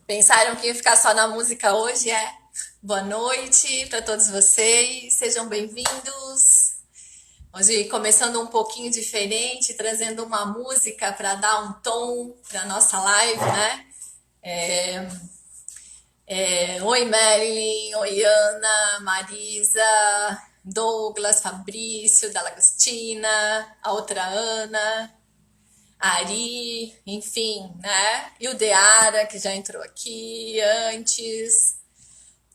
Pensaram que ia ficar só na música hoje? É. Boa noite para todos vocês, sejam bem-vindos. Hoje começando um pouquinho diferente, trazendo uma música para dar um tom para nossa live, né? Oi Marilyn, oi Ana, Marisa, Douglas, Fabrício, Dalagostina, a outra Ana, Ari, enfim, né? E o Deara, que já entrou aqui antes,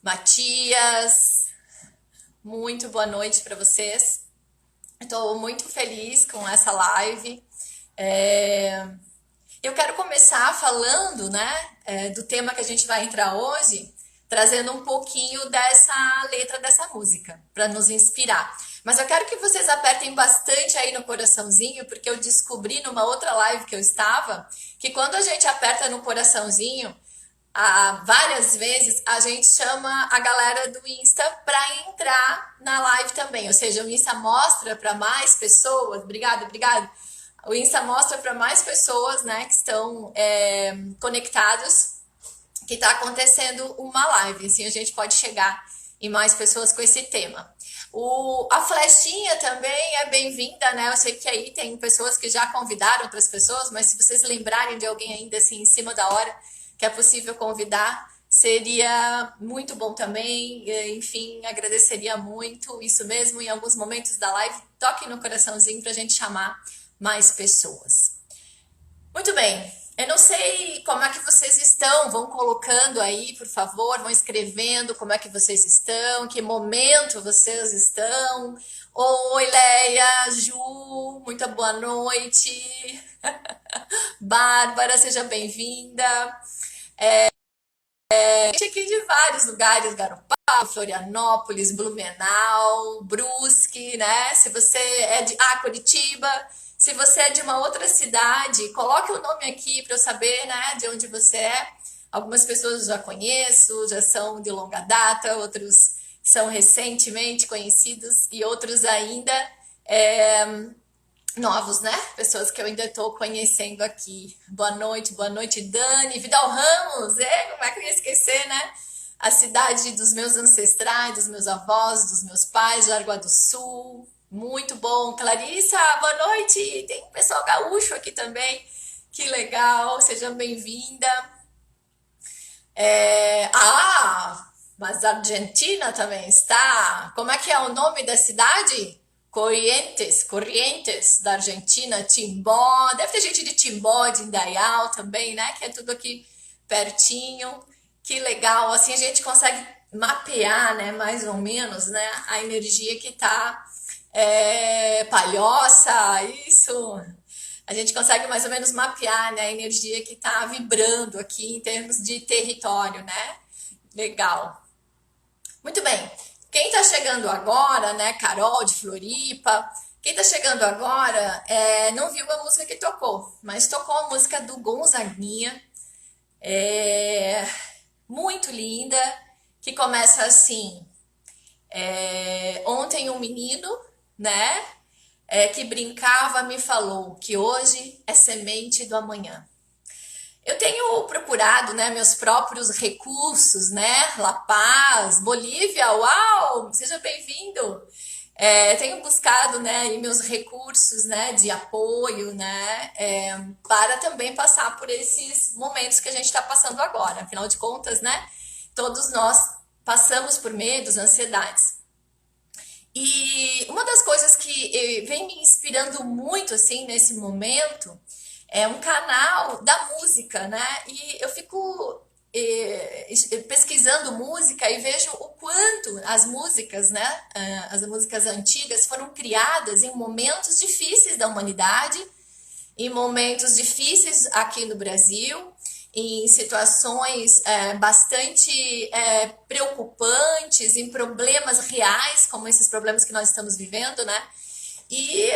Matias, muito boa noite para vocês. Estou muito feliz com essa live. É, Eu quero começar falando, né, do tema que a gente vai entrar hoje, trazendo um pouquinho dessa letra dessa música, para nos inspirar. Mas eu quero que vocês apertem bastante aí no coraçãozinho, porque eu descobri numa outra live que eu estava, que quando a gente aperta no coraçãozinho, várias vezes a gente chama a galera do Insta para entrar na live também. Ou seja, o Insta mostra para mais pessoas. Obrigada, obrigada. O Insta mostra para mais pessoas, né, que estão conectados, que está acontecendo uma live. Assim a gente pode chegar em mais pessoas com esse tema. A flechinha também é bem-vinda, né? Eu sei que aí tem pessoas que já convidaram outras pessoas, mas se vocês lembrarem de alguém ainda assim em cima da hora que é possível convidar, seria muito bom também. Enfim, agradeceria muito. Isso mesmo, em alguns momentos da live, toque no coraçãozinho para a gente chamar mais pessoas. Muito bem, eu não sei como é que vocês estão, vão colocando aí, por favor, vão escrevendo como é que vocês estão, que momento vocês estão. Oi, Leia, Ju, muito boa noite. Bárbara, seja bem-vinda. Gente aqui de vários lugares, Garopaba, Florianópolis, Blumenau, Brusque, né? Se você é de Curitiba, se você é de uma outra cidade, coloque o nome aqui para eu saber, né, de onde você é. Algumas pessoas eu já conheço, já são de longa data, outros são recentemente conhecidos e outros ainda novos, né? Pessoas que eu ainda estou conhecendo aqui. Boa noite, Dani. Vidal Ramos, como é que eu ia esquecer, né? A cidade dos meus ancestrais, dos meus avós, dos meus pais, Jaraguá do Sul. Muito bom. Clarissa, boa noite. Tem um pessoal gaúcho aqui também. Que legal, seja bem-vinda. Mas a Argentina também está. Como é que é o nome da cidade? Corrientes, da Argentina, Timbó, deve ter gente de Timbó, de Indaial também, né? Que é tudo aqui pertinho. Que legal, assim a gente consegue mapear, né? Mais ou menos, né? A energia que tá Palhoça, isso. A gente consegue mais ou menos mapear, né? A energia que tá vibrando aqui em termos de território, né? Legal. Muito bem. Quem está chegando agora, né, Carol de Floripa, quem está chegando agora não viu a música que tocou, mas tocou a música do Gonzaguinha, muito linda, que começa assim: ontem um menino, né, que brincava me falou que hoje é semente do amanhã. Eu tenho procurado, né, meus próprios recursos, né? La Paz, Bolívia, uau! Seja bem-vindo! Tenho buscado, né, aí meus recursos, né, de apoio, né, para também passar por esses momentos que a gente está passando agora. Afinal de contas, né, todos nós passamos por medos, ansiedades. E uma das coisas que vem me inspirando muito assim nesse momento é um canal da música, né? E eu fico pesquisando música e vejo o quanto as músicas, né? As músicas antigas foram criadas em momentos difíceis da humanidade, em momentos difíceis aqui no Brasil, em situações bastante preocupantes, em problemas reais, como esses problemas que nós estamos vivendo, né? E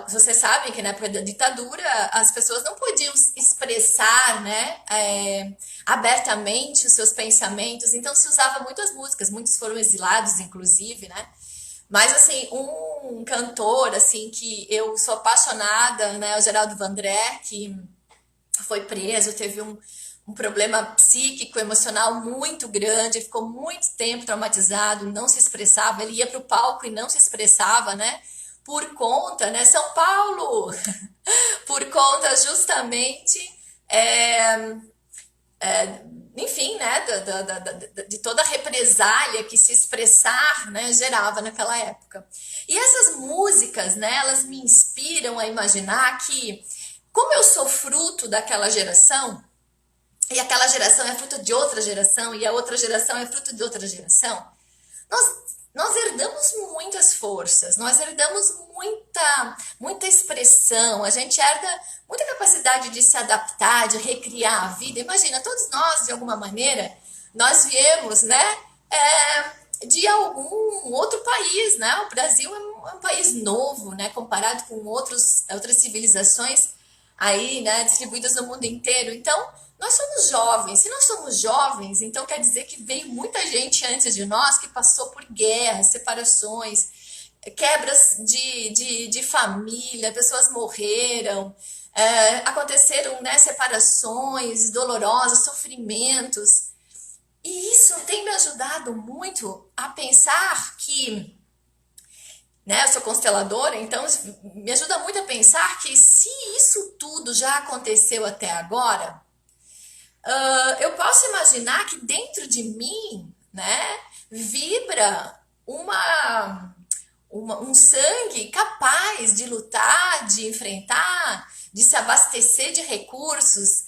vocês sabem que na época da ditadura as pessoas não podiam expressar, né, abertamente os seus pensamentos, então se usava muitas músicas, muitos foram exilados, inclusive, né? Mas assim, um cantor assim que eu sou apaixonada, né, é o Geraldo Vandré, que foi preso, teve um problema psíquico, emocional muito grande, ficou muito tempo traumatizado, não se expressava, ele ia para o palco e não se expressava, né? Por conta, né? São Paulo! Por conta justamente, é, enfim, né? De toda a represália que se expressar, né? Gerava naquela época. E essas músicas, né? Elas me inspiram a imaginar que, como eu sou fruto daquela geração, e aquela geração é fruto de outra geração, e a outra geração é fruto de outra geração, nós herdamos muitas forças, nós herdamos muita expressão, a gente herda muita capacidade de se adaptar, de recriar a vida. Imagina, todos nós, de alguma maneira, nós viemos, né, de algum outro país, né? O Brasil é um país novo, né, comparado com outras civilizações aí, né, distribuídas no mundo inteiro. Então, nós somos jovens. Se nós somos jovens, então quer dizer que veio muita gente antes de nós que passou por guerras, separações, quebras de família, pessoas morreram, aconteceram, né, separações dolorosas, sofrimentos. E isso tem me ajudado muito a pensar que, né, eu sou consteladora, então me ajuda muito a pensar que se isso tudo já aconteceu até agora, eu posso imaginar que dentro de mim, né, vibra um sangue capaz de lutar, de enfrentar, de se abastecer de recursos,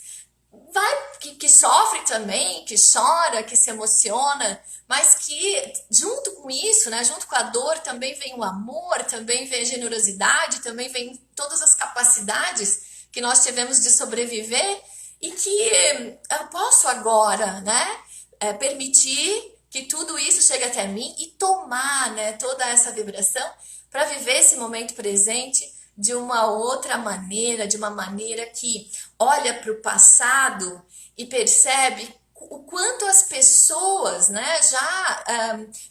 que sofre também, que chora, que se emociona, mas que junto com isso, né, junto com a dor, também vem o amor, também vem a generosidade, também vem todas as capacidades que nós tivemos de sobreviver e que eu posso agora, né, permitir que tudo isso chegue até mim e tomar, né, toda essa vibração para viver esse momento presente de uma outra maneira, de uma maneira que olha para o passado e percebe o quanto as pessoas, né, já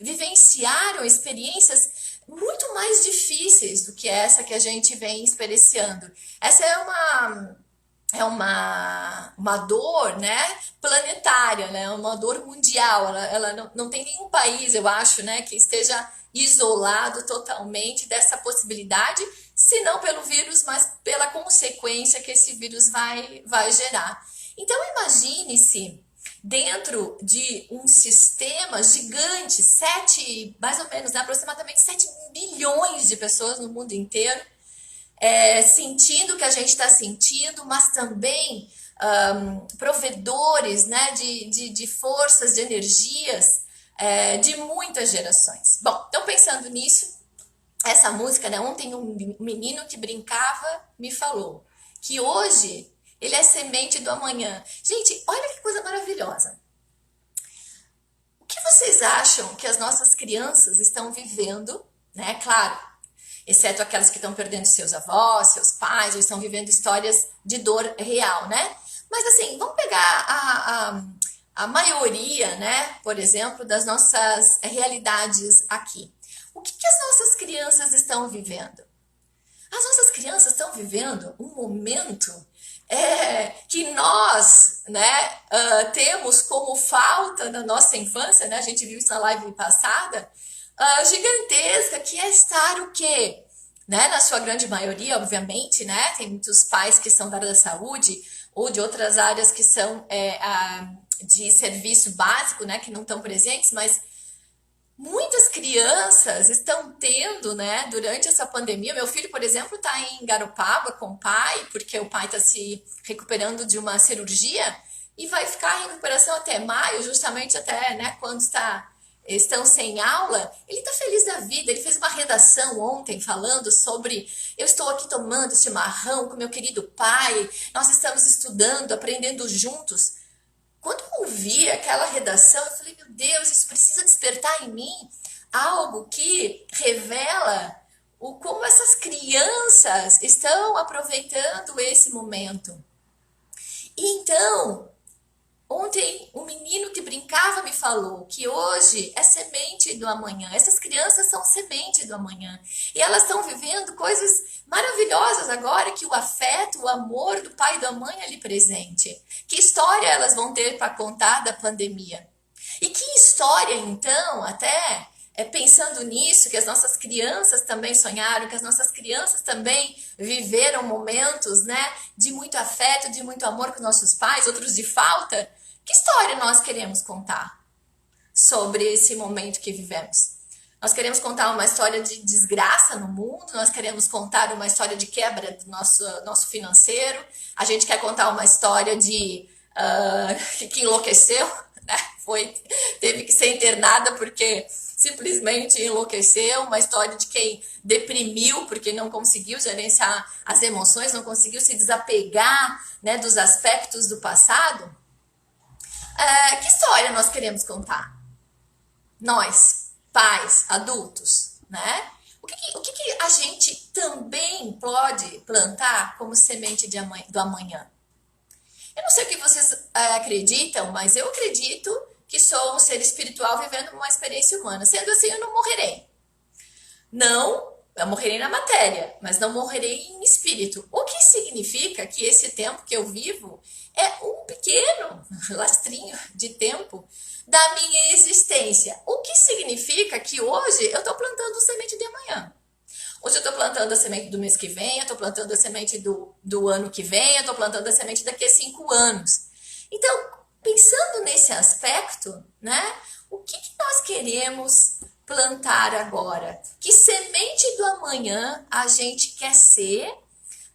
vivenciaram experiências muito mais difíceis do que essa que a gente vem experienciando. Essa é uma dor, né, planetária, né, uma dor mundial. Ela não tem nenhum país, eu acho, né, que esteja isolado totalmente dessa possibilidade, se não pelo vírus, mas pela consequência que esse vírus vai gerar. Então imagine-se dentro de um sistema gigante, mais ou menos, né, aproximadamente 7 bilhões de pessoas no mundo inteiro, sentindo o que a gente está sentindo, mas também provedores, né, de forças, de energias de muitas gerações. Bom, então pensando nisso, essa música, né, ontem um menino que brincava me falou que hoje ele é semente do amanhã. Gente, olha que coisa maravilhosa. O que vocês acham que as nossas crianças estão vivendo, né? Claro, exceto aquelas que estão perdendo seus avós, seus pais, ou estão vivendo histórias de dor real, né? Mas assim, vamos pegar a maioria, né, por exemplo, das nossas realidades aqui. O que as nossas crianças estão vivendo? As nossas crianças estão vivendo um momento que nós, né, temos como falta na nossa infância, né? A gente viu isso na live passada, gigantesca, que é estar o quê? Né? Na sua grande maioria, obviamente, né? Tem muitos pais que são da área da saúde ou de outras áreas que são de serviço básico, né? Que não estão presentes, mas muitas crianças estão tendo, né, durante essa pandemia. Meu filho, por exemplo, está em Garopaba com o pai, porque o pai está se recuperando de uma cirurgia e vai ficar em recuperação até maio, justamente até, né, quando estão sem aula. Ele está feliz da vida. Ele fez uma redação ontem falando sobre: eu estou aqui tomando chimarrão com meu querido pai, nós estamos estudando, aprendendo juntos. Quando eu ouvi aquela redação, eu falei, meu Deus, isso precisa despertar em mim algo que revela o como essas crianças estão aproveitando esse momento. E então, ontem, um menino que brincava me falou que hoje é semente do amanhã. Essas crianças são semente do amanhã. E elas estão vivendo coisas maravilhosas agora, que o afeto, o amor do pai e da mãe é ali presente. Que história elas vão ter para contar da pandemia? E que história, então, até pensando nisso, que as nossas crianças também sonharam, que as nossas crianças também viveram momentos, né, de muito afeto, de muito amor com nossos pais, outros de falta. Que história nós queremos contar sobre esse momento que vivemos? Nós queremos contar uma história de desgraça no mundo, nós queremos contar uma história de quebra do nosso financeiro, a gente quer contar uma história de que enlouqueceu, né? Teve que ser internada porque simplesmente enlouqueceu, uma história de quem deprimiu porque não conseguiu gerenciar as emoções, não conseguiu se desapegar, né, dos aspectos do passado. Que história nós queremos contar? Nós, pais, adultos, né? O que a gente também pode plantar como semente do amanhã? Eu não sei o que vocês acreditam, mas eu acredito que sou um ser espiritual vivendo uma experiência humana. Sendo assim, eu não morrerei. Não, eu morrerei na matéria, mas não morrerei em espírito. O que significa que esse tempo que eu vivo é um pequeno lastrinho de tempo da minha existência. O que significa que hoje eu estou plantando semente de amanhã. Hoje eu estou plantando a semente do mês que vem, eu estou plantando a semente do ano que vem, eu estou plantando a semente daqui a 5 anos. Então, pensando nesse aspecto, né? O que nós queremos plantar agora? Que semente do amanhã a gente quer ser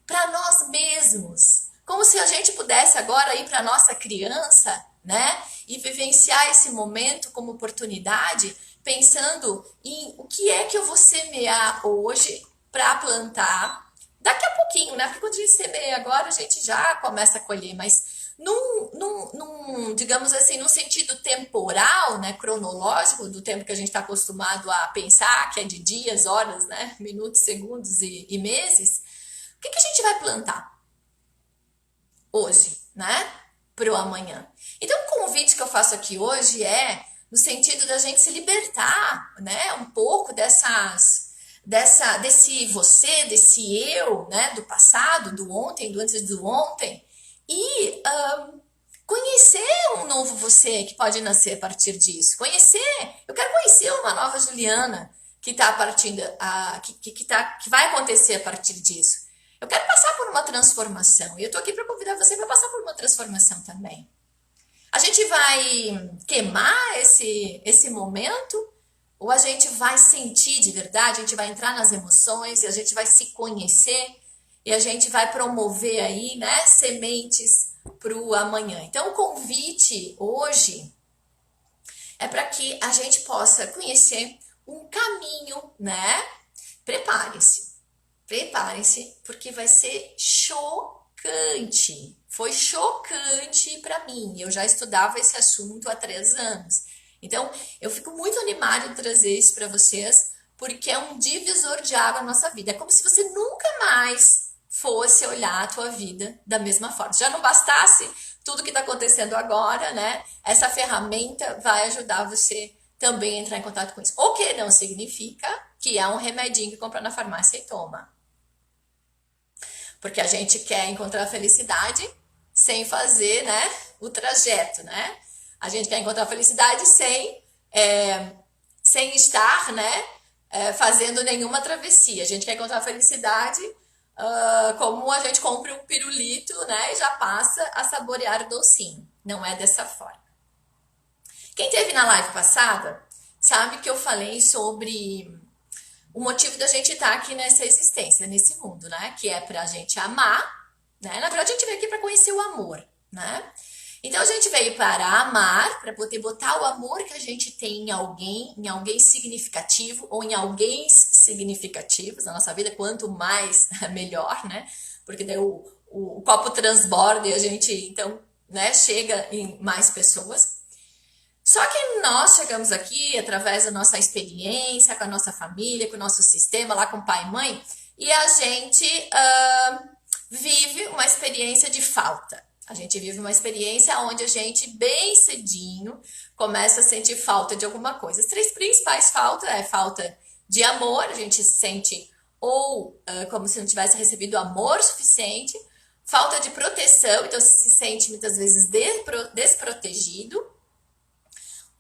para nós mesmos? Como se a gente pudesse agora ir para a nossa criança, né? E vivenciar esse momento como oportunidade, pensando em o que é que eu vou semear hoje para plantar daqui a pouquinho, né? Porque quando a gente semeia agora, a gente já começa a colher, mas digamos assim, num sentido temporal, né, cronológico, do tempo que a gente está acostumado a pensar, que é de dias, horas, né, minutos, segundos e meses, o que a gente vai plantar hoje, né, para o amanhã? Então, o convite que eu faço aqui hoje é no sentido da gente se libertar, né, um pouco desse você, desse eu, né, do passado, do ontem, do antes do ontem, e conhecer um novo você que pode nascer a partir disso. Eu quero conhecer uma nova Juliana que está partindo, que vai acontecer a partir disso. Eu quero passar por uma transformação e eu estou aqui para convidar você para passar por uma transformação também. A gente vai queimar esse momento ou a gente vai sentir de verdade, a gente vai entrar nas emoções e a gente vai se conhecer e a gente vai promover aí, né, sementes para o amanhã. Então, o convite hoje é para que a gente possa conhecer um caminho, né? Preparem-se, porque vai ser chocante. Foi chocante para mim. Eu já estudava esse assunto há 3 anos. Então, eu fico muito animada de trazer isso para vocês, porque é um divisor de água na nossa vida. É como se você nunca mais fosse olhar a tua vida da mesma forma. Já não bastasse tudo que está acontecendo agora, né? Essa ferramenta vai ajudar você também a entrar em contato com isso. O que não significa que é um remedinho que compra na farmácia e toma. Porque a gente quer encontrar felicidade sem fazer, né, o trajeto, né? A gente quer encontrar felicidade sem estar, né, fazendo nenhuma travessia. A gente quer encontrar felicidade como a gente compra um pirulito, né, e já passa a saborear o docinho. Não é dessa forma. Quem teve na live passada sabe que eu falei sobre o motivo da gente estar aqui nessa existência, nesse mundo, né? Que é pra gente amar, né? Na verdade, a gente veio aqui para conhecer o amor, né? Então a gente veio para amar, para poder botar o amor que a gente tem em alguém significativo ou em alguém significativos na nossa vida, quanto mais melhor, né? Porque daí o copo transborda e a gente então, né, chega em mais pessoas. Só que nós chegamos aqui através da nossa experiência, com a nossa família, com o nosso sistema, lá com pai e mãe, e a gente vive uma experiência de falta. A gente vive uma experiência onde a gente, bem cedinho, começa a sentir falta de alguma coisa. As três principais faltas é falta de amor, a gente se sente ou como se não tivesse recebido amor suficiente, falta de proteção, então se sente muitas vezes desprotegido,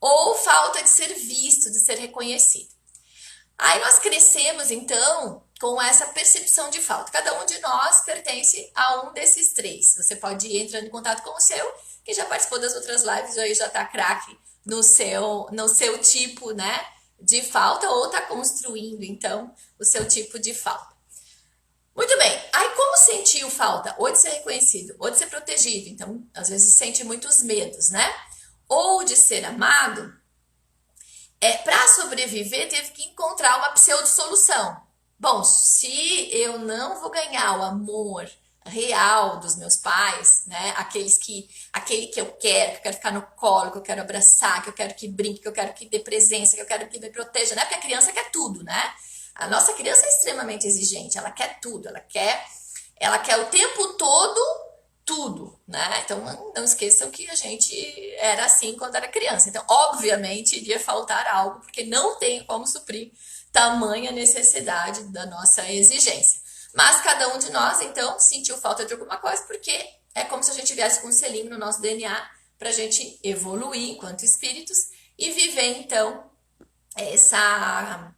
ou falta de ser visto, de ser reconhecido. Aí nós crescemos, então, com essa percepção de falta. Cada um de nós pertence a um desses três. Você pode ir entrando em contato com o seu, que já participou das outras lives, aí já tá craque no seu tipo, né, de falta, ou tá construindo, então, o seu tipo de falta. Muito bem, aí como sentiu falta? Ou de ser reconhecido, ou de ser protegido. Então, às vezes sente muitos medos, né? Ou de ser amado, para sobreviver teve que encontrar uma pseudo-solução. Bom, se eu não vou ganhar o amor real dos meus pais, né, aquele que eu quero ficar no colo, que eu quero abraçar, que eu quero que brinque, que eu quero que dê presença, que eu quero que me proteja, né? Porque a criança quer tudo, né? A nossa criança é extremamente exigente, ela quer tudo, ela quer o tempo todo tudo, né? Então não esqueçam que a gente era assim quando era criança. Então, obviamente, iria faltar algo, porque não tem como suprir tamanha necessidade da nossa exigência. Mas cada um de nós, então, sentiu falta de alguma coisa, porque é como se a gente viesse com um selinho no nosso DNA para a gente evoluir enquanto espíritos e viver, então, essa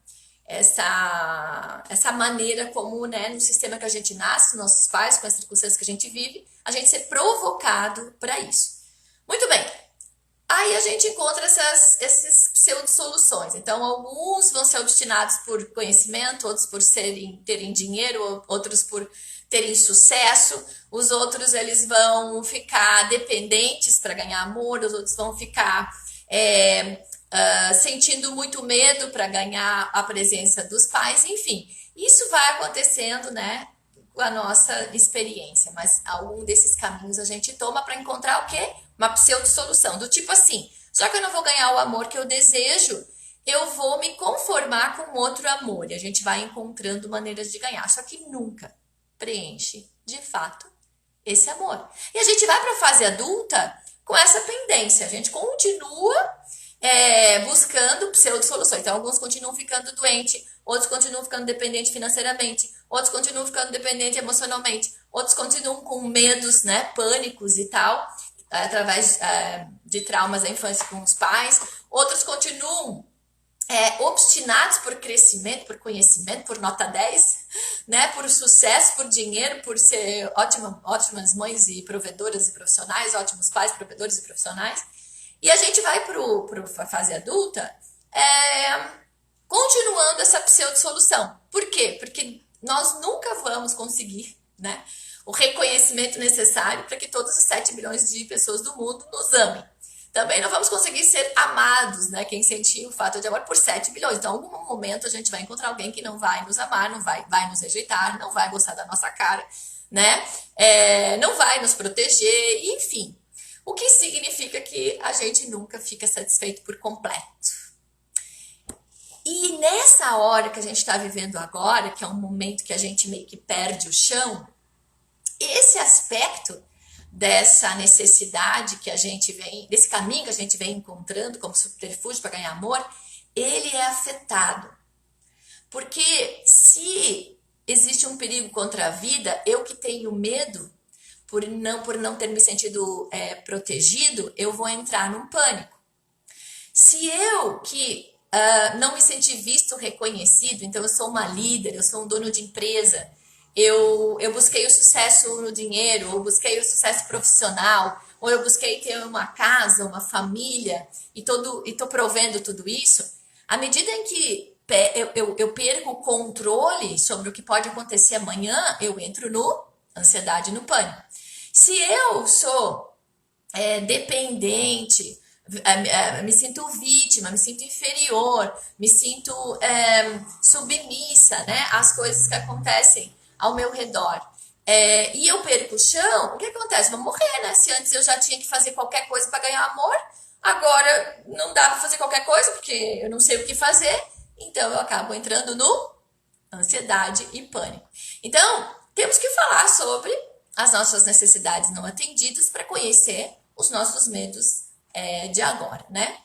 maneira como, né, no sistema que a gente nasce, nossos pais, com as circunstâncias que a gente vive, a gente ser provocado para isso. Muito bem. Aí a gente encontra esses pseudo-soluções. Então, alguns vão ser obstinados por conhecimento, outros por terem dinheiro, outros por terem sucesso, os outros eles vão ficar dependentes para ganhar amor, os outros vão ficar sentindo muito medo para ganhar a presença dos pais, enfim. Isso vai acontecendo, né, com a nossa experiência, mas algum desses caminhos a gente toma para encontrar o quê? Uma pseudo-solução, do tipo assim, já que eu não vou ganhar o amor que eu desejo, eu vou me conformar com outro amor, e a gente vai encontrando maneiras de ganhar, só que nunca preenche, de fato, esse amor. E a gente vai para a fase adulta com essa pendência, a gente continua buscando pseudo-soluções. Então, alguns continuam ficando doentes, outros continuam ficando dependentes financeiramente, outros continuam ficando dependentes emocionalmente, outros continuam com medos, né, pânicos e tal, através de traumas da infância com os pais, outros continuam obstinados por crescimento, por conhecimento, por nota 10, né, por sucesso, por dinheiro, por ser ótimas mães e provedoras e profissionais, ótimos pais, provedores e profissionais. E a gente vai para a fase adulta continuando essa pseudo-solução. Por quê? Porque nós nunca vamos conseguir, né, o reconhecimento necessário para que todos os 7 bilhões de pessoas do mundo nos amem. Também não vamos conseguir ser amados, né? Quem sentiu o fato de amor por 7 bilhões. Então, em algum momento, a gente vai encontrar alguém que não vai nos amar, não vai nos rejeitar, não vai gostar da nossa cara, né? Não vai nos proteger, enfim. O que significa que a gente nunca fica satisfeito por completo. E nessa hora que a gente está vivendo agora, que é um momento que a gente meio que perde o chão, esse aspecto dessa necessidade que a gente vem, desse caminho que a gente vem encontrando como subterfúgio para ganhar amor, ele é afetado. Porque se existe um perigo contra a vida, eu que tenho medo, por não ter me sentido protegido, eu vou entrar num pânico. Se eu que não me senti visto, reconhecido, então eu sou uma líder, eu sou um dono de empresa, eu busquei o sucesso no dinheiro, ou busquei o sucesso profissional, ou eu busquei ter uma casa, uma família, e tô provendo tudo isso, à medida em que eu perco o controle sobre o que pode acontecer amanhã, eu entro no ansiedade, no pânico. Se eu sou dependente, me sinto vítima, me sinto inferior, me sinto submissa, né, às coisas que acontecem ao meu redor. E eu perco o chão, o que acontece? Vou morrer, né? Se antes eu já tinha que fazer qualquer coisa para ganhar amor, agora não dá para fazer qualquer coisa porque eu não sei o que fazer, então eu acabo entrando no ansiedade e pânico. Então, temos que falar sobre as nossas necessidades não atendidas para conhecer os nossos medos de agora, né?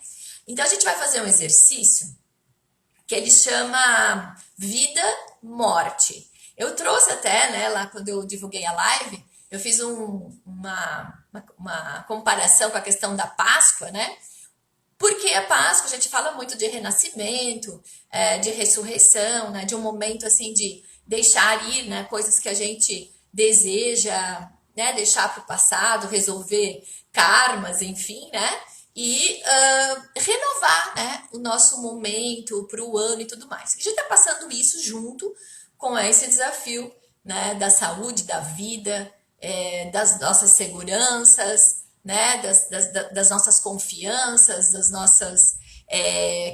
Então, a gente vai fazer um exercício que ele chama vida-morte. Eu trouxe até, né, lá quando eu divulguei a live, eu fiz uma comparação com a questão da Páscoa, né? Porque a Páscoa a gente fala muito de renascimento, de ressurreição, né? De um momento assim de deixar ir, né? Coisas que a gente deseja, né? Deixar para o passado, resolver karmas, enfim, né? E renovar, né? O nosso momento para o ano e tudo mais. A gente está passando isso junto com esse desafio, né? Da saúde, da vida, das nossas seguranças, né, das nossas confianças, das nossas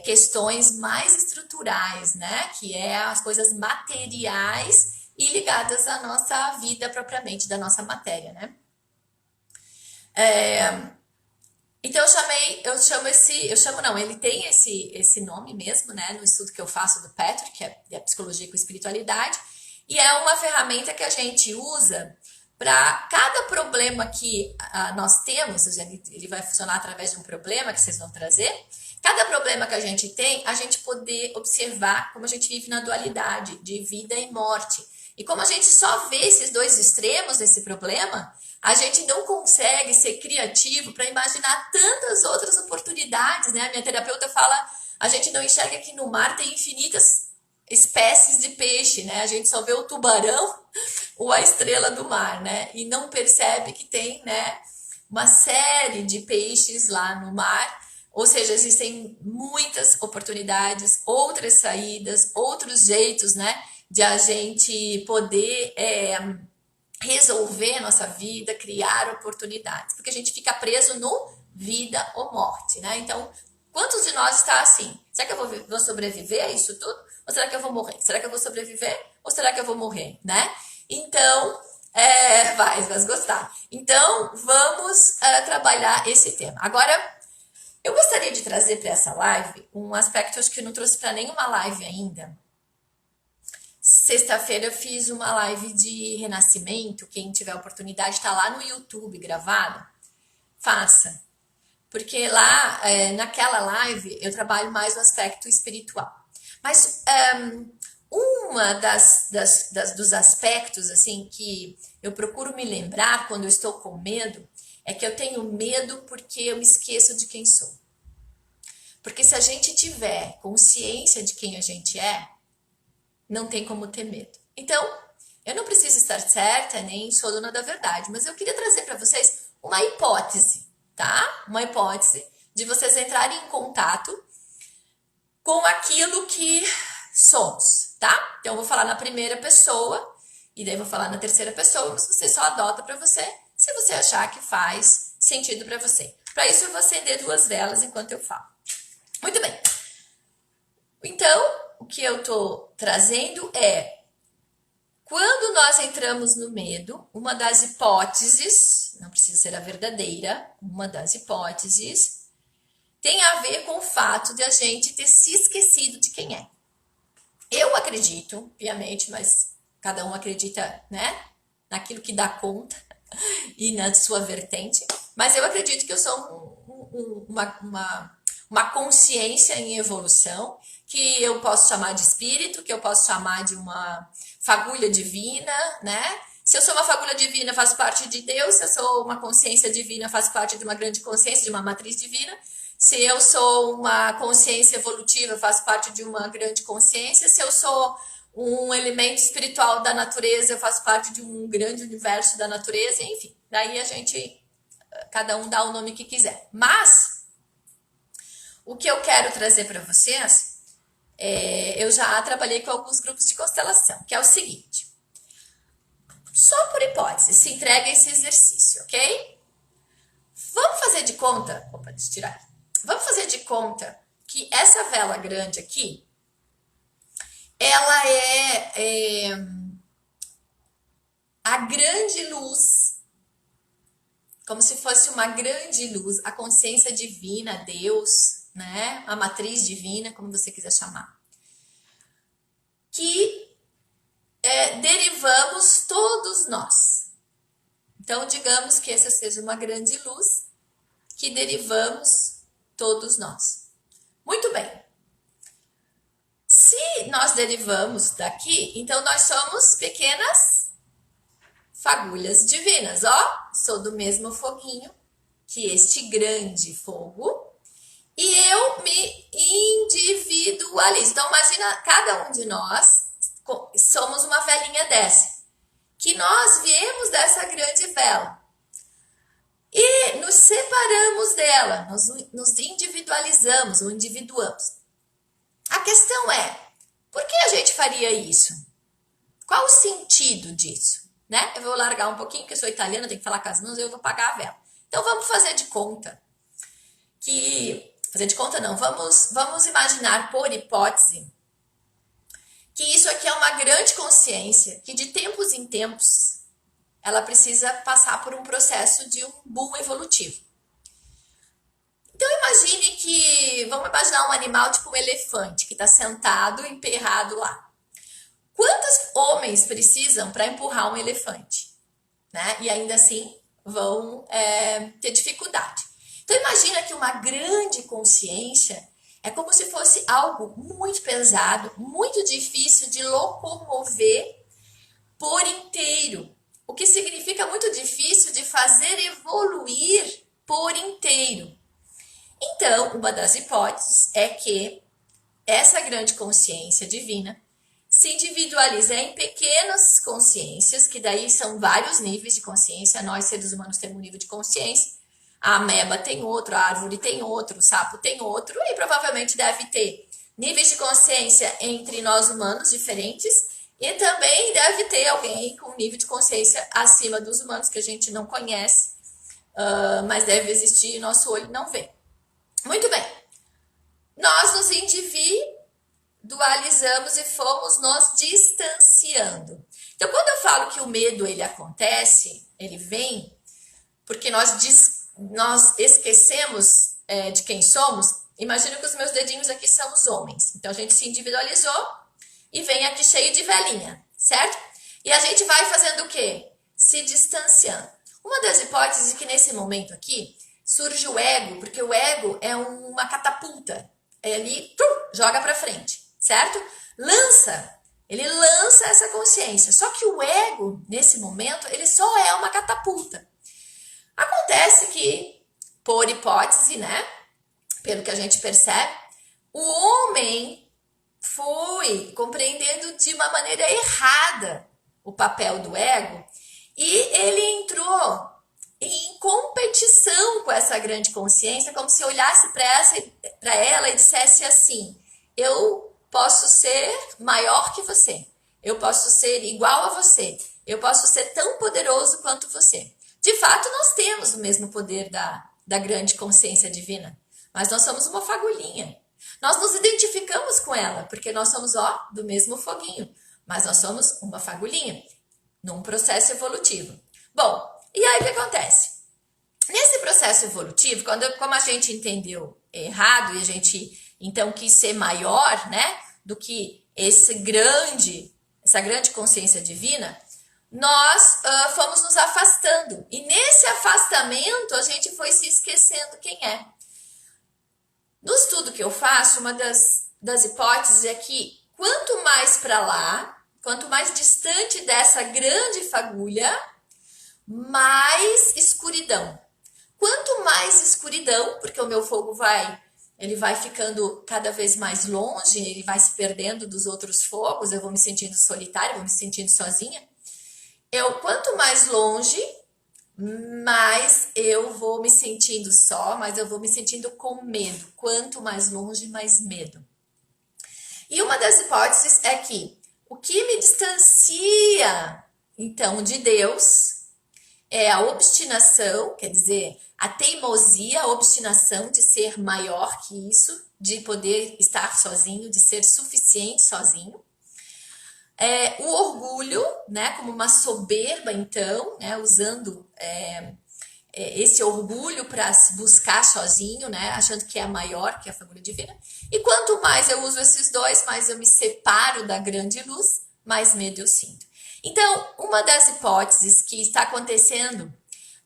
questões mais estruturais, né, que é as coisas materiais e ligadas à nossa vida propriamente, da nossa matéria, né. Então eu chamo não, ele tem esse nome mesmo, né, no estudo que eu faço do Petri, que é a psicologia com espiritualidade, e é uma ferramenta que a gente usa para cada problema que nós temos, ele vai funcionar através de um problema que vocês vão trazer. Cada problema que a gente tem, a gente poder observar como a gente vive na dualidade de vida e morte. E como a gente só vê esses dois extremos desse problema, a gente não consegue ser criativo para imaginar tantas outras oportunidades, né? A minha terapeuta fala, a gente não enxerga que no mar tem infinitas espécies de peixe, né? A gente só vê o tubarão ou a estrela do mar, né? E não percebe que tem, né, uma série de peixes lá no mar. Ou seja, existem muitas oportunidades, outras saídas, outros jeitos, né, de a gente poder resolver a nossa vida, criar oportunidades, porque a gente fica preso no vida ou morte, né? Então, quantos de nós está assim? Será que eu vou sobreviver a isso tudo? Ou será que eu vou morrer? Será que eu vou sobreviver? Ou será que eu vou morrer, né? Então, vai gostar. Então, vamos trabalhar esse tema. Agora, eu gostaria de trazer para essa live um aspecto acho que eu não trouxe para nenhuma live ainda. Sexta-feira eu fiz uma live de renascimento. Quem tiver oportunidade, está lá no YouTube gravado. Faça. Porque lá, naquela live, eu trabalho mais o aspecto espiritual. Mas uma dos aspectos assim que eu procuro me lembrar quando eu estou com medo é que eu tenho medo porque eu me esqueço de quem sou. Porque se a gente tiver consciência de quem a gente é, não tem como ter medo. Então, eu não preciso estar certa, nem sou dona da verdade, mas eu queria trazer para vocês uma hipótese, tá? Uma hipótese de vocês entrarem em contato com aquilo que somos, tá? Então, eu vou falar na primeira pessoa e daí vou falar na terceira pessoa, mas você só adota para você se você achar que faz sentido para você. Para isso, eu vou acender 2 velas enquanto eu falo. Muito bem. Então, o que eu tô trazendo é quando nós entramos no medo, uma das hipóteses, não precisa ser a verdadeira, uma das hipóteses tem a ver com o fato de a gente ter se esquecido de quem é. Eu acredito, piamente, mas cada um acredita, né, naquilo que dá conta e na sua vertente, mas eu acredito que eu sou uma consciência em evolução, que eu posso chamar de espírito, que eu posso chamar de uma fagulha divina, né? Se eu sou uma fagulha divina, eu faço parte de Deus. Se eu sou uma consciência divina, eu faço parte de uma grande consciência, de uma matriz divina. Se eu sou uma consciência evolutiva, eu faço parte de uma grande consciência. Se eu sou um elemento espiritual da natureza, eu faço parte de um grande universo da natureza, enfim. Daí a gente, cada um dá o nome que quiser. Mas, o que eu quero trazer para vocês, eu já trabalhei com alguns grupos de constelação, que é o seguinte. Só por hipótese, se entrega esse exercício, ok? Vamos fazer de conta... Opa, deixa eu tirar. Vamos fazer de conta que essa vela grande aqui, ela é a grande luz, como se fosse uma grande luz, a consciência divina, Deus, né? A matriz divina, como você quiser chamar. Que derivamos todos nós. Então, digamos que essa seja uma grande luz que derivamos todos nós. Muito bem. Se nós derivamos daqui, então nós somos pequenas fagulhas divinas. Ó, sou do mesmo foguinho que este grande fogo e eu me individualizo. Então, imagina, cada um de nós somos uma velinha dessa, que nós viemos dessa grande vela e nos separamos dela, nós nos individualizamos ou individuamos. A questão é, por que a gente faria isso? Qual o sentido disso? Né? Eu vou largar um pouquinho, porque eu sou italiana, tenho que falar com as mãos, eu vou pagar a vela. Então vamos fazer de conta que... Fazer de conta não, vamos imaginar por hipótese que isso aqui é uma grande consciência, que de tempos em tempos ela precisa passar por um processo de um boom evolutivo. Então imagine que, vamos imaginar um animal tipo um elefante, que está sentado, emperrado lá. Quantos homens precisam para empurrar um elefante? Né? E ainda assim vão ter dificuldade. Então imagina que uma grande consciência é como se fosse algo muito pesado, muito difícil de locomover por inteiro. O que significa muito difícil de fazer evoluir por inteiro. Então, uma das hipóteses é que essa grande consciência divina se individualiza em pequenas consciências, que daí são vários níveis de consciência. Nós, seres humanos, temos um nível de consciência. A ameba tem outro, a árvore tem outro, o sapo tem outro, e provavelmente deve ter níveis de consciência entre nós humanos diferentes, e também deve ter alguém com um nível de consciência acima dos humanos, que a gente não conhece, mas deve existir e nosso olho não vê. Muito bem. Nós nos individualizamos e fomos nos distanciando. Então, quando eu falo que o medo ele acontece, ele vem, porque nós esquecemos de quem somos. Imagina que os meus dedinhos aqui são os homens. Então, a gente se individualizou e vem aqui cheio de velinha, certo? E a gente vai fazendo o quê? Se distanciando. Uma das hipóteses é que nesse momento aqui surge o ego, porque o ego é uma catapulta. Ele joga para frente, certo? Ele lança essa consciência. Só que o ego, nesse momento, ele só é uma catapulta. Acontece que, por hipótese, né? Pelo que a gente percebe, o homem foi compreendendo de uma maneira errada o papel do ego e ele entrou em competição com essa grande consciência, como se olhasse para ela e dissesse assim: eu posso ser maior que você, eu posso ser igual a você, eu posso ser tão poderoso quanto você. De fato, nós temos o mesmo poder da grande consciência divina, mas nós somos uma fagulhinha. Nós nos identificamos com ela, porque nós somos, do mesmo foguinho, mas nós somos uma fagulhinha, num processo evolutivo. Bom, e aí o que acontece? Nesse processo evolutivo, como a gente entendeu errado e a gente então quis ser maior, né, do que essa grande consciência divina, nós fomos nos afastando. E nesse afastamento, a gente foi se esquecendo quem é. No estudo que eu faço, uma das hipóteses é que quanto mais para lá, quanto mais distante dessa grande fagulha, mais escuridão. Quanto mais escuridão, porque o meu fogo ele vai ficando cada vez mais longe, ele vai se perdendo dos outros fogos, eu vou me sentindo solitária, vou me sentindo sozinha. Quanto mais longe, mais eu vou me sentindo só, mais eu vou me sentindo com medo. Quanto mais longe, mais medo. E uma das hipóteses é que o que me distancia, então, de Deus é a obstinação, quer dizer, a teimosia, a obstinação de ser maior que isso, de poder estar sozinho, de ser suficiente sozinho. O orgulho, né, como uma soberba, então, né, usando esse orgulho para se buscar sozinho, né, achando que é maior que a fagulha divina. E quanto mais eu uso esses dois, mais eu me separo da grande luz, mais medo eu sinto. Então, uma das hipóteses que está acontecendo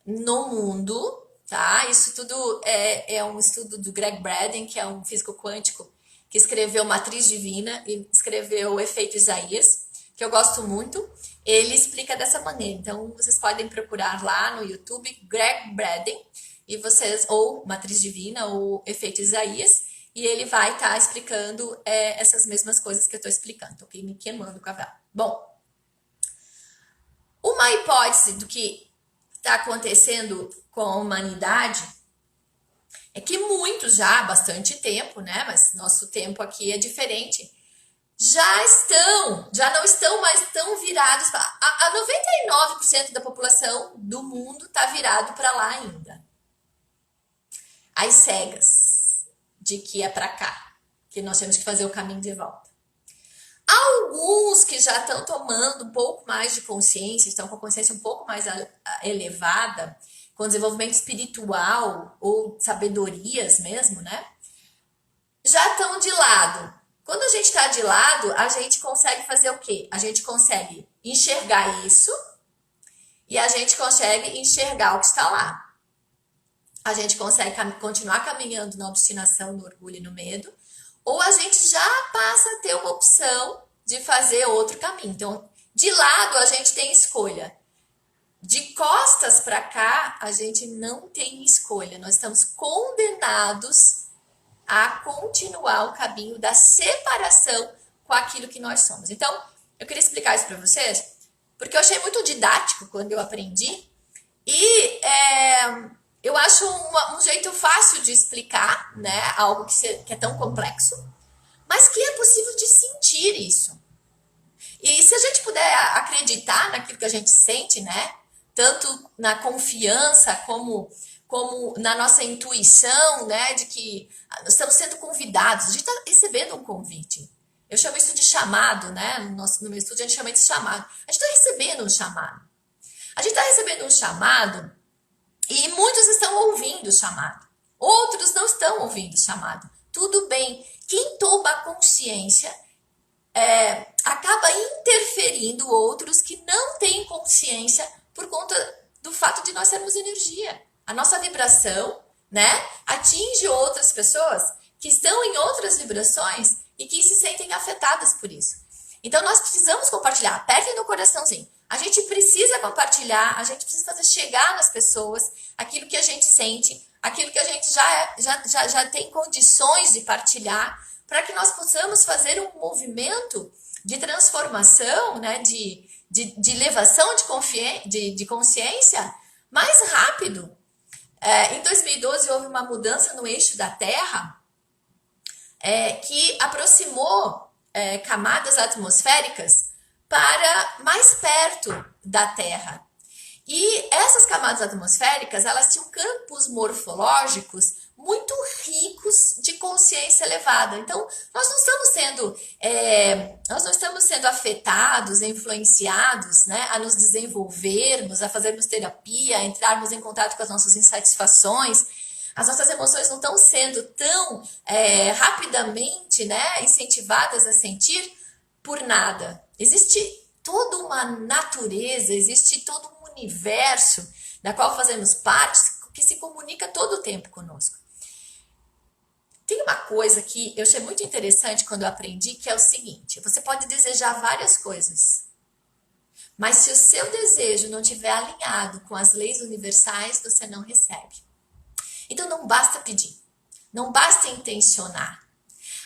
no mundo, tá? Isso tudo é um estudo do Greg Braden, que é um físico quântico, que escreveu Matriz Divina e escreveu o Efeito Isaías, que eu gosto muito. Ele explica dessa maneira. Então, vocês podem procurar lá no YouTube, Greg Braden, ou Matriz Divina, ou Efeito Isaías, e ele vai estar explicando essas mesmas coisas que eu estou explicando. Tô aqui me queimando com a vela. Bom, uma hipótese do que está acontecendo com a humanidade é que muitos já há bastante tempo, né? Mas nosso tempo aqui é diferente. Já não estão mais tão virados a 99% da população do mundo está virado para lá ainda. Às cegas de que é para cá, que nós temos que fazer o caminho de volta. Alguns que já estão tomando um pouco mais de consciência, estão com a consciência um pouco mais elevada, com desenvolvimento espiritual ou sabedorias mesmo, né? Já estão de lado. Quando a gente está de lado, a gente consegue fazer o quê? A gente consegue enxergar isso e a gente consegue enxergar o que está lá. A gente consegue continuar caminhando na obstinação, no orgulho e no medo, ou a gente já passa a ter uma opção de fazer outro caminho. Então, de lado a gente tem escolha. De costas para cá, a gente não tem escolha. Nós estamos condenados a continuar o caminho da separação com aquilo que nós somos. Então, eu queria explicar isso para vocês, porque eu achei muito didático quando eu aprendi, e eu acho um jeito fácil de explicar, né, algo que é tão complexo, mas que é possível de sentir isso. E se a gente puder acreditar naquilo que a gente sente, né, tanto na confiança como na nossa intuição, né, de que nós estamos sendo convidados, a gente está recebendo um convite. Eu chamo isso de chamado, né? No meu estudo a gente chama isso de chamado. A gente está recebendo um chamado. A gente está recebendo um chamado e muitos estão ouvindo o chamado. Outros não estão ouvindo o chamado. Tudo bem. Quem toma consciência acaba interferindo outros que não têm consciência por conta do fato de nós sermos energia. A nossa vibração, né, atinge outras pessoas que estão em outras vibrações e que se sentem afetadas por isso. Então, nós precisamos compartilhar. Apertem no coraçãozinho. A gente precisa compartilhar, a gente precisa fazer chegar nas pessoas aquilo que a gente sente, aquilo que a gente já tem condições de partilhar, para que nós possamos fazer um movimento de transformação, né, de elevação de consciência mais rápido. Em 2012 houve uma mudança no eixo da Terra que aproximou camadas atmosféricas para mais perto da Terra. E essas camadas atmosféricas, elas tinham campos morfológicos muito ricos de consciência elevada. Então, nós não estamos sendo afetados, influenciados, né, a nos desenvolvermos, a fazermos terapia, a entrarmos em contato com as nossas insatisfações. As nossas emoções não estão sendo tão rapidamente, né, incentivadas a sentir por nada. Existe toda uma natureza, existe todo um universo da qual fazemos parte, que se comunica todo o tempo conosco. Tem uma coisa que eu achei muito interessante quando eu aprendi, que é o seguinte: você pode desejar várias coisas, mas se o seu desejo não estiver alinhado com as leis universais, você não recebe. Então não basta pedir, não basta intencionar.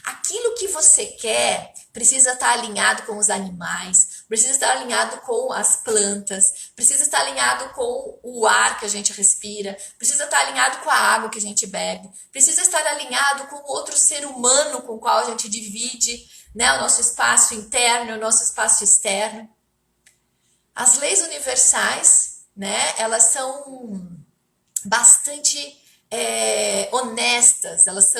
Aquilo que você quer precisa estar alinhado com os animais, precisa estar alinhado com as plantas, precisa estar alinhado com o ar que a gente respira, precisa estar alinhado com a água que a gente bebe, precisa estar alinhado com outro ser humano com o qual a gente divide, né, o nosso espaço interno, o nosso espaço externo. As leis universais, né, elas são bastante honestas, elas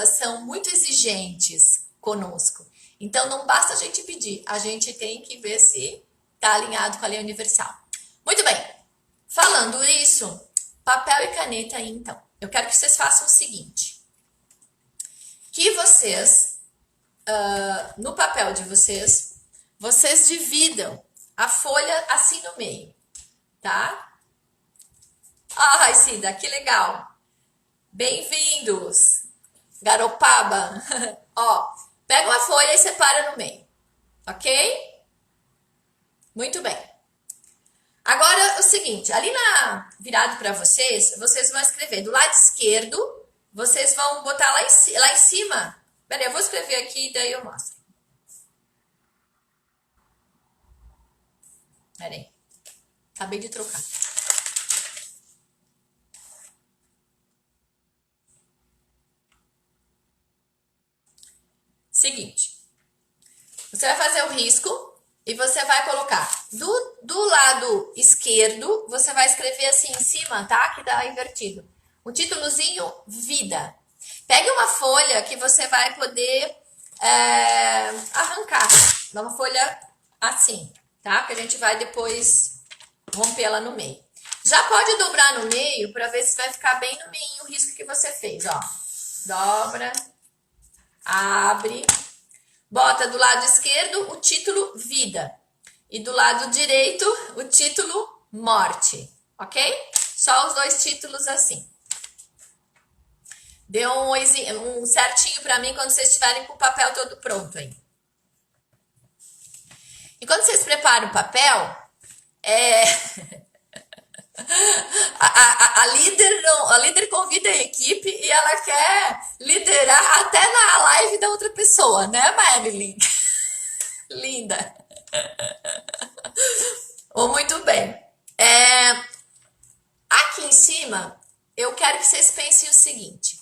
são muito exigentes conosco. Então não basta a gente pedir, a gente tem que ver se está alinhado com a lei universal. Muito bem, falando isso, papel e caneta aí então. Eu quero que vocês façam o seguinte, que vocês, no papel de vocês, vocês dividam a folha assim no meio, tá? Ai, Cida, que legal! Bem-vindos, Garopaba. Ó, pega uma folha e separa no meio, ok? Muito bem. Agora, o seguinte, ali virado para vocês, vocês vão escrever do lado esquerdo, vocês vão botar lá em cima. Peraí, eu vou escrever aqui, daí eu mostro. Peraí, acabei de trocar. Seguinte, você vai fazer o risco e você vai colocar do lado esquerdo, você vai escrever assim em cima, tá? Que dá invertido. O títulozinho vida. Pegue uma folha que você vai poder arrancar. Dá uma folha assim, tá? Que a gente vai depois romper ela no meio. Já pode dobrar no meio para ver se vai ficar bem no meio o risco que você fez, ó. Dobra. Abre, bota do lado esquerdo o título vida e do lado direito o título morte, ok? Só os dois títulos assim. Dê um certinho para mim quando vocês estiverem com o papel todo pronto aí. E quando vocês preparam o papel, a líder convida a equipe e ela quer liderar até na live da outra pessoa, né, Marilyn? Linda. Oh, muito bem. Aqui em cima, eu quero que vocês pensem o seguinte.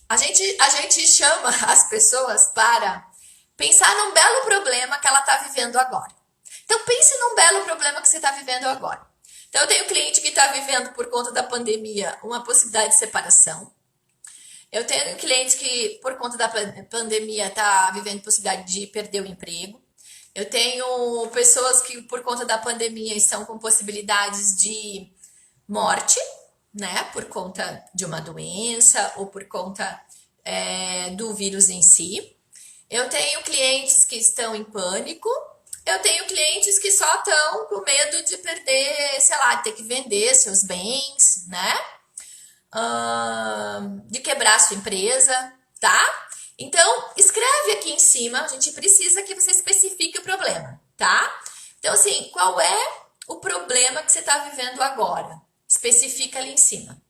A gente chama as pessoas para pensar num belo problema que ela está vivendo agora. Então, pense num belo problema que você está vivendo agora. Então, eu tenho um cliente que está vivendo, por conta da pandemia, uma possibilidade de separação. Eu tenho um cliente que, por conta da pandemia, está vivendo possibilidade de perder o emprego. Eu tenho pessoas que, por conta da pandemia, estão com possibilidades de morte, né? Por conta de uma doença ou por conta do vírus em si. Eu tenho clientes que estão em pânico. Eu tenho clientes que só estão com medo de perder, sei lá, ter que vender seus bens, né? De quebrar sua empresa, tá? Então, escreve aqui em cima, a gente precisa que você especifique o problema, tá? Então, assim, qual é o problema que você está vivendo agora? Especifica ali em cima.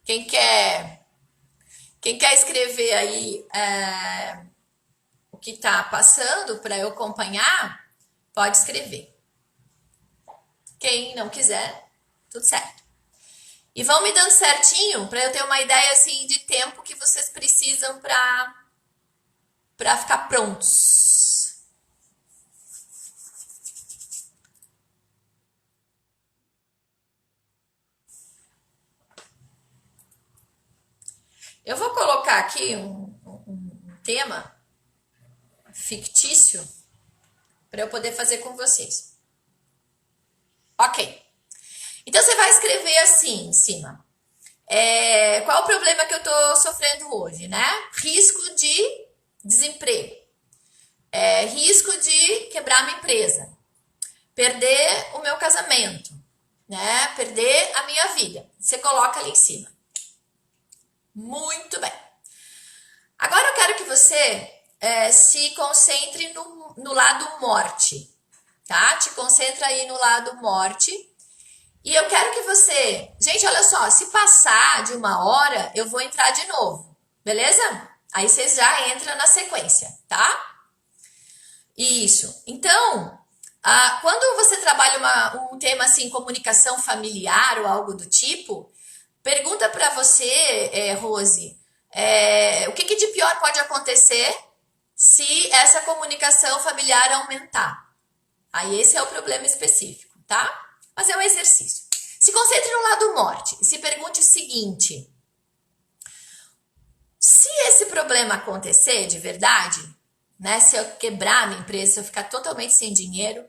Quem quer escrever aí o que está passando para eu acompanhar, pode escrever. Quem não quiser, tudo certo. E vão me dando certinho para eu ter uma ideia assim de tempo que vocês precisam para ficar prontos. Eu vou colocar aqui um tema fictício para eu poder fazer com vocês. Ok. Então, você vai escrever assim em cima. Qual o problema que eu estou sofrendo hoje, né? Risco de desemprego. Risco de quebrar minha empresa. Perder o meu casamento. né? Perder a minha vida. Você coloca ali em cima. Muito bem. Agora eu quero que você se concentre no lado morte, tá? Te concentra aí no lado morte. E eu quero que você... Gente, olha só, se passar de 1 hora, eu vou entrar de novo, beleza? Aí vocês já entram na sequência, tá? Isso. Então, quando você trabalha um tema assim, comunicação familiar ou algo do tipo, pergunta para você, Rose, o que de pior pode acontecer se essa comunicação familiar aumentar? Aí esse é o problema específico, tá? Mas é um exercício. Se concentre no lado morte e se pergunte o seguinte: se esse problema acontecer de verdade, né? Se eu quebrar a minha empresa, se eu ficar totalmente sem dinheiro,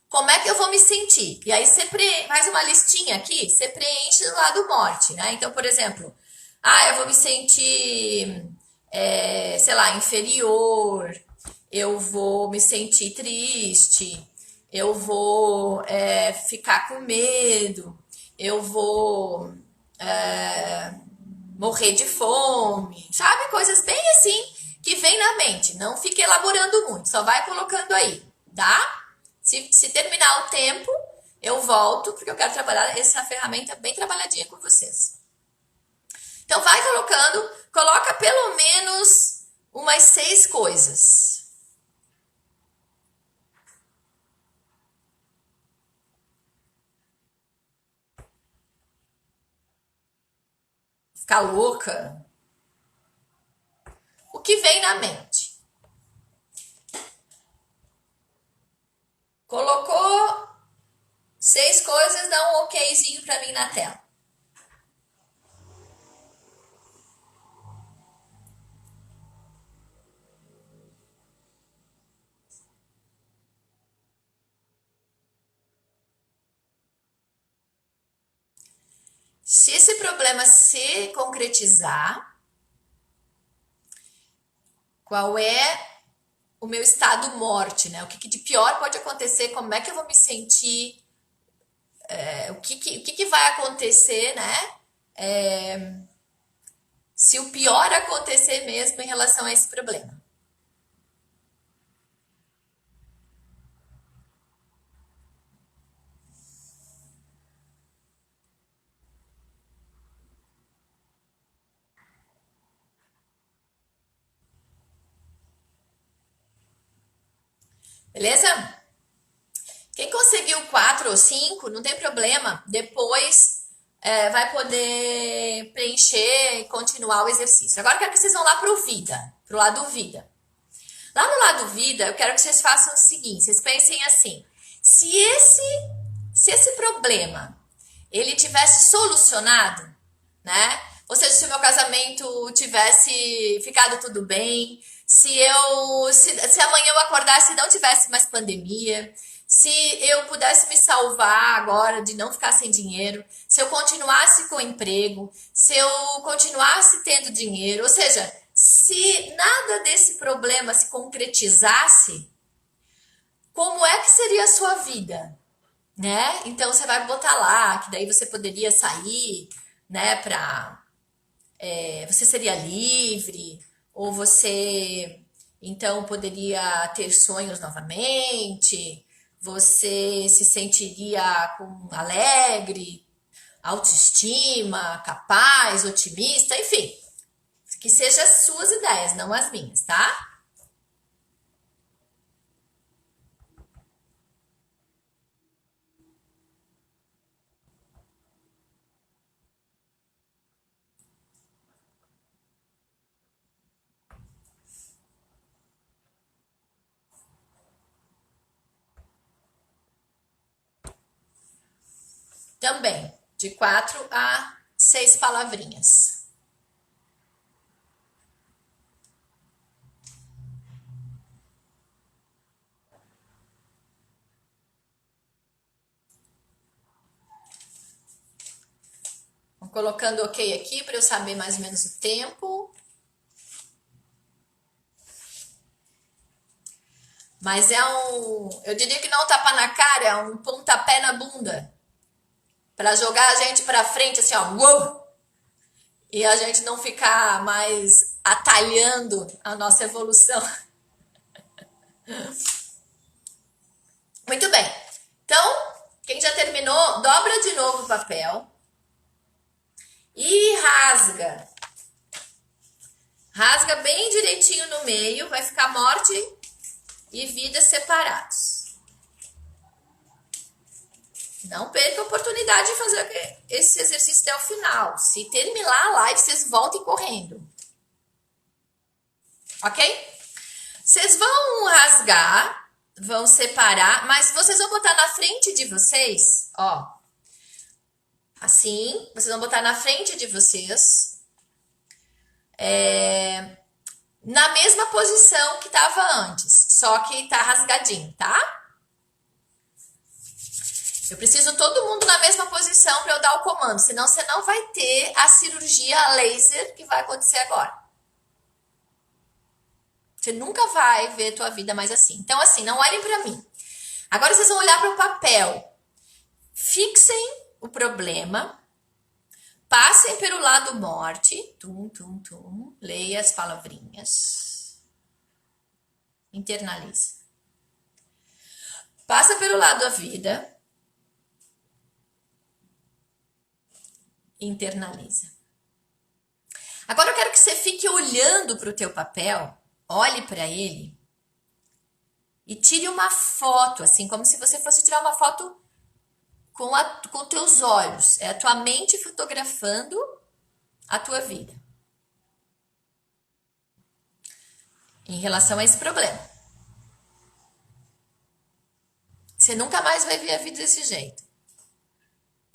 como é que eu vou me sentir? E aí você faz uma listinha aqui, você preenche do lado morte, né? Então, por exemplo, eu vou me sentir, sei lá, inferior, eu vou me sentir triste, eu vou ficar com medo, eu vou morrer de fome, sabe? Coisas bem assim que vem na mente. Não fique elaborando muito, só vai colocando aí, tá? Se terminar o tempo, eu volto, porque eu quero trabalhar essa ferramenta bem trabalhadinha com vocês. Então, vai colocando, coloca pelo menos umas 6 coisas. Ficar louca. O que vem na mente? Colocou 6 coisas, dá um okzinho para mim na tela. Se esse problema se concretizar, qual é o meu estado morte, né? O que de pior pode acontecer? Como é que eu vou me sentir? O que vai acontecer, né? Se o pior acontecer mesmo em relação a esse problema. Beleza? Quem conseguiu 4 ou 5, não tem problema. Depois vai poder preencher e continuar o exercício. Agora eu quero que vocês vão lá para o vida, para o lado vida. Lá no lado vida, eu quero que vocês façam o seguinte: vocês pensem assim, se esse problema ele tivesse solucionado, né? Ou seja, se o meu casamento tivesse ficado tudo bem, se amanhã eu acordasse e não tivesse mais pandemia, se eu pudesse me salvar agora de não ficar sem dinheiro, se eu continuasse com o emprego, se eu continuasse tendo dinheiro, ou seja, se nada desse problema se concretizasse, como é que seria a sua vida, né? Então você vai botar lá que daí você poderia sair, né, você seria livre, ou você então poderia ter sonhos novamente, você se sentiria alegre, autoestima, capaz, otimista, enfim, que sejam as suas ideias, não as minhas, tá? Também, de 4 a 6 palavrinhas. Vou colocando ok aqui para eu saber mais ou menos o tempo. Mas eu diria que não é um tapa na cara, é um pontapé na bunda. para jogar a gente para frente assim, ó, uou, e a gente não ficar mais atalhando a nossa evolução. Muito bem. Então, quem já terminou, dobra de novo o papel e rasga. Rasga bem direitinho no meio, vai ficar morte e vida separados. Não perca a oportunidade de fazer esse exercício até o final. Se terminar a live, vocês voltem correndo. Ok? Vocês vão rasgar, vão separar, mas vocês vão botar na frente de vocês, ó. Assim, vocês vão botar na frente de vocês. Na mesma posição que estava antes, só que tá rasgadinho, tá? Eu preciso todo mundo na mesma posição para eu dar o comando, senão você não vai ter a cirurgia laser que vai acontecer agora. Você nunca vai ver a tua vida mais assim. Então, assim, não olhem para mim. Agora vocês vão olhar para o papel. Fixem o problema. Passem pelo lado morte. Tum, tum, tum. Leia as palavrinhas. Internaliza. Passa pelo lado a vida. Internaliza. Agora eu quero que você fique olhando para o teu papel. Olhe para ele. E tire uma foto, assim, como se você fosse tirar uma foto com teus olhos. É a tua mente fotografando a tua vida. Em relação a esse problema. Você nunca mais vai ver a vida desse jeito.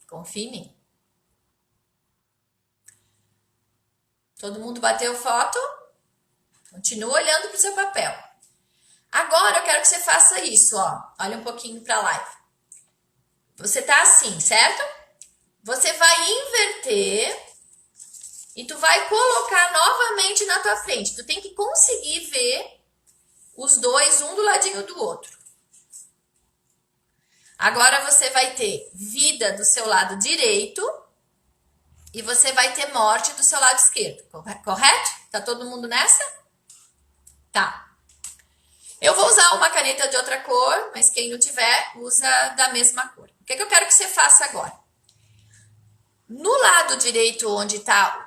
Confie em mim. Todo mundo bateu foto? Continua olhando para o seu papel. Agora eu quero que você faça isso, ó. Olha um pouquinho para a live. Você tá assim, certo? Você vai inverter e tu vai colocar novamente na tua frente. Tu tem que conseguir ver os dois, um do ladinho do outro. Agora você vai ter vida do seu lado direito e você vai ter morte do seu lado esquerdo. Correto? Tá todo mundo nessa? Tá. Eu vou usar uma caneta de outra cor, mas quem não tiver, usa da mesma cor. O que eu quero que você faça agora? No lado direito, onde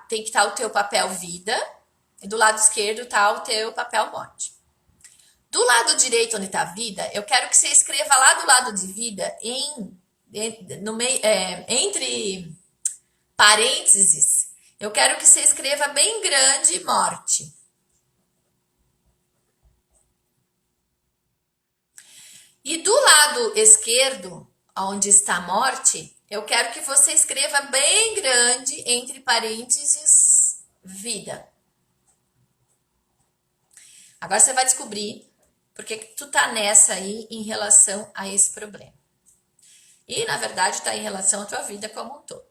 tem que estar o teu papel vida, e do lado esquerdo está o teu papel morte. Do lado direito, onde está vida, eu quero que você escreva lá do lado de vida, entre parênteses, eu quero que você escreva bem grande morte. E do lado esquerdo, onde está morte, eu quero que você escreva bem grande, entre parênteses, vida. Agora você vai descobrir porque que tu tá nessa aí em relação a esse problema. E, na verdade, tá em relação à tua vida como um todo.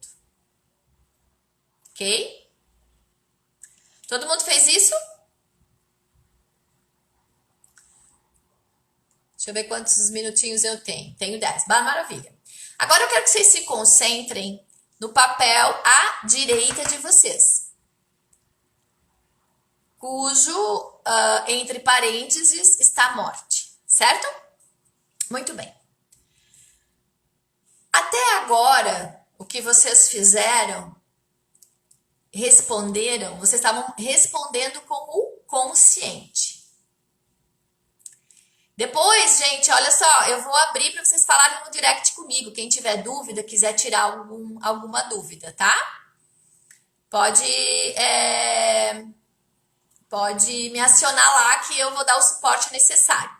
Ok? Todo mundo fez isso? Deixa eu ver quantos minutinhos eu tenho. Tenho 10. Maravilha. Agora eu quero que vocês se concentrem no papel à direita de vocês, cujo, entre parênteses, está morte. Certo? Muito bem. Até agora, o que vocês fizeram, responderam, vocês estavam respondendo com o consciente. Depois, gente, olha só, eu vou abrir para vocês falarem no direct comigo. Quem tiver dúvida, quiser tirar alguma dúvida, tá? Pode me acionar lá que eu vou dar o suporte necessário.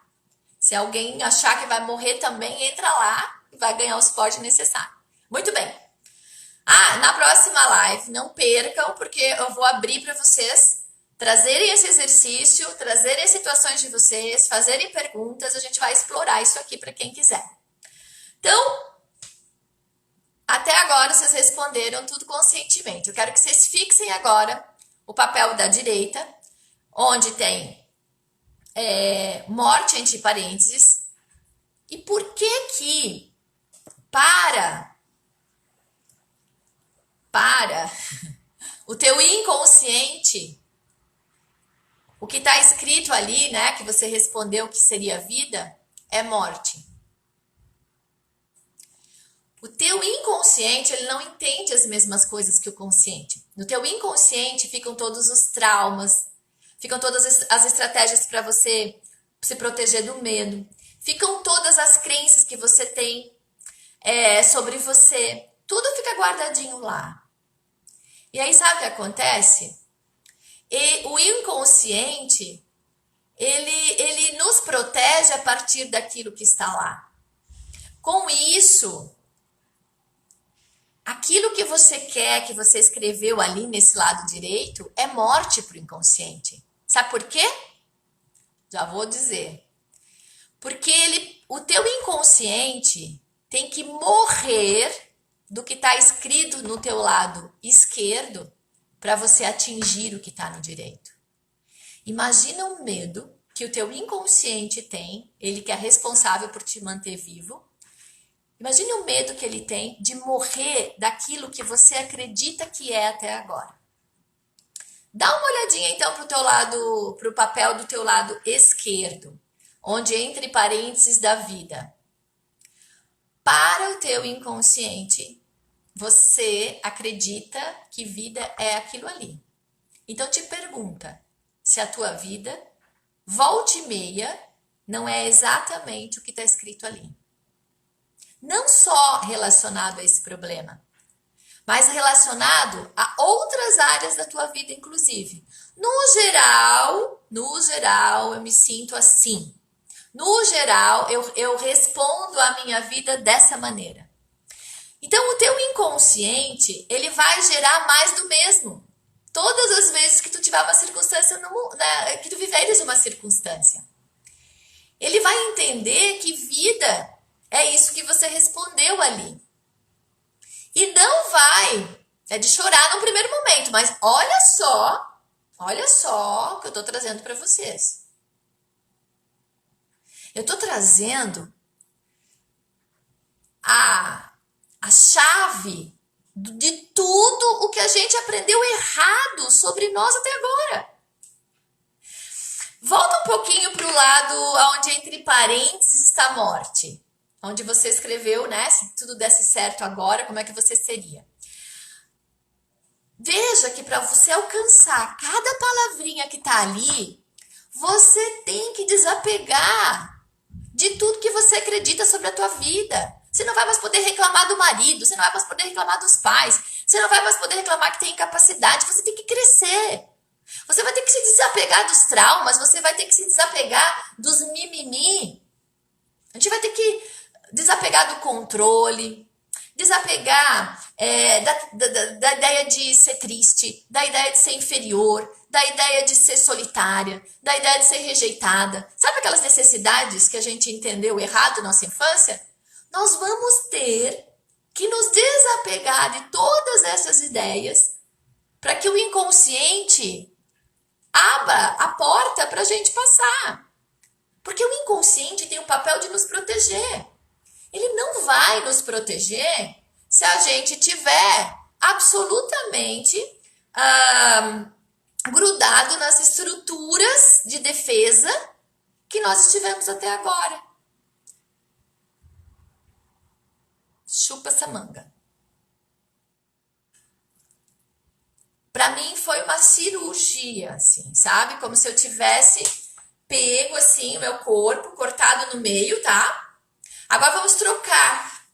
Se alguém achar que vai morrer também, entra lá e vai ganhar o suporte necessário. Muito bem. Na próxima live, não percam, porque eu vou abrir para vocês trazerem esse exercício, trazerem situações de vocês, fazerem perguntas, a gente vai explorar isso aqui para quem quiser. Então, até agora vocês responderam tudo conscientemente. Eu quero que vocês fixem agora o papel da direita, onde tem morte entre parênteses. E por que para Para o teu inconsciente, o que está escrito ali, né, que você respondeu que seria vida, é morte. O teu inconsciente, ele não entende as mesmas coisas que o consciente. No teu inconsciente ficam todos os traumas, ficam todas as estratégias para você se proteger do medo, ficam todas as crenças que você tem sobre você. Tudo fica guardadinho lá. E aí sabe o que acontece? E o inconsciente, ele nos protege a partir daquilo que está lá. Com isso, aquilo que você quer, que você escreveu ali nesse lado direito, é morte para o inconsciente. Sabe por quê? Já vou dizer. Porque o teu inconsciente tem que morrer do que está escrito no teu lado esquerdo para você atingir o que está no direito. Imagina o medo que o teu inconsciente tem, ele que é responsável por te manter vivo. Imagine o medo que ele tem de morrer daquilo que você acredita que é até agora. Dá uma olhadinha então para o papel do teu lado esquerdo, onde entre parênteses da vida. Para o teu inconsciente, você acredita que vida é aquilo ali. Então te pergunta se a tua vida, volta e meia, não é exatamente o que está escrito ali. Não só relacionado a esse problema, mas relacionado a outras áreas da tua vida, inclusive. No geral, eu me sinto assim. No geral, eu respondo a minha vida dessa maneira. Então, o teu inconsciente, ele vai gerar mais do mesmo. Todas as vezes que tu tiver uma circunstância, que tu viveres uma circunstância. Ele vai entender que vida é isso que você respondeu ali. E não vai, é de chorar no primeiro momento, mas olha só o que eu estou trazendo para vocês. Eu estou trazendo a chave de tudo o que a gente aprendeu errado sobre nós até agora. Volta um pouquinho para o lado onde entre parênteses está a morte. Onde você escreveu, né? Se tudo desse certo agora, como é que você seria? Veja que para você alcançar cada palavrinha que está ali, você tem que desapegar de tudo que você acredita sobre a tua vida. Você não vai mais poder reclamar do marido, você não vai mais poder reclamar dos pais, você não vai mais poder reclamar que tem incapacidade, você tem que crescer. Você vai ter que se desapegar dos traumas, você vai ter que se desapegar dos mimimi. A gente vai ter que desapegar do controle, desapegar da ideia de ser triste, da ideia de ser inferior, da ideia de ser solitária, da ideia de ser rejeitada. Sabe aquelas necessidades que a gente entendeu errado na nossa infância? Nós vamos ter que nos desapegar de todas essas ideias para que o inconsciente abra a porta para a gente passar. Porque o inconsciente tem o papel de nos proteger. Ele não vai nos proteger se a gente tiver absolutamente grudado nas estruturas de defesa que nós estivemos até agora. Chupa essa manga. Para mim foi uma cirurgia, assim, sabe? Como se eu tivesse pego assim o meu corpo, cortado no meio, tá? Agora vamos trocar.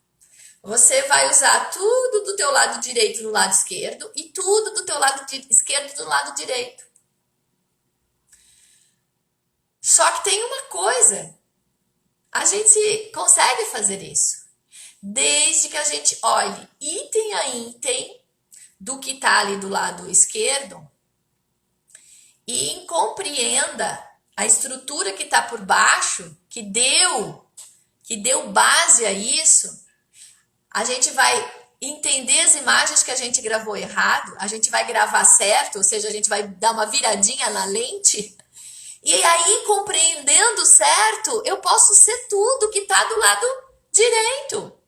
Você vai usar tudo do teu lado direito no lado esquerdo e tudo do teu lado esquerdo no lado direito. Só que tem uma coisa. A gente consegue fazer isso. Desde que a gente olhe item a item do que está ali do lado esquerdo e compreenda a estrutura que está por baixo, que deu base a isso, a gente vai entender as imagens que a gente gravou errado, a gente vai gravar certo, ou seja, a gente vai dar uma viradinha na lente, e aí, compreendendo certo, eu posso ser tudo que está do lado direito.